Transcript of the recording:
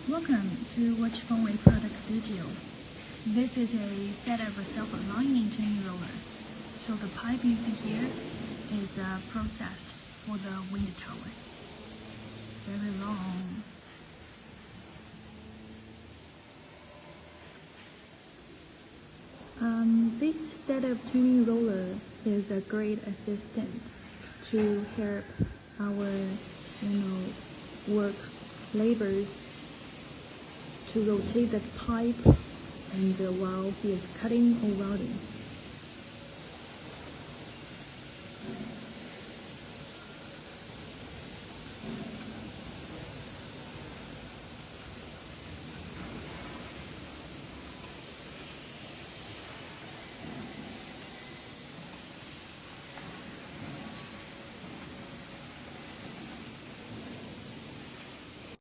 Welcome to Watch Flange product video. This is a set of a self-aligning tuning roller. So the pipe you see here is processed for the wind tower. Very long. This set of tuning roller is a great assistant to help our work laborers to rotate the pipe and while he is cutting or welding.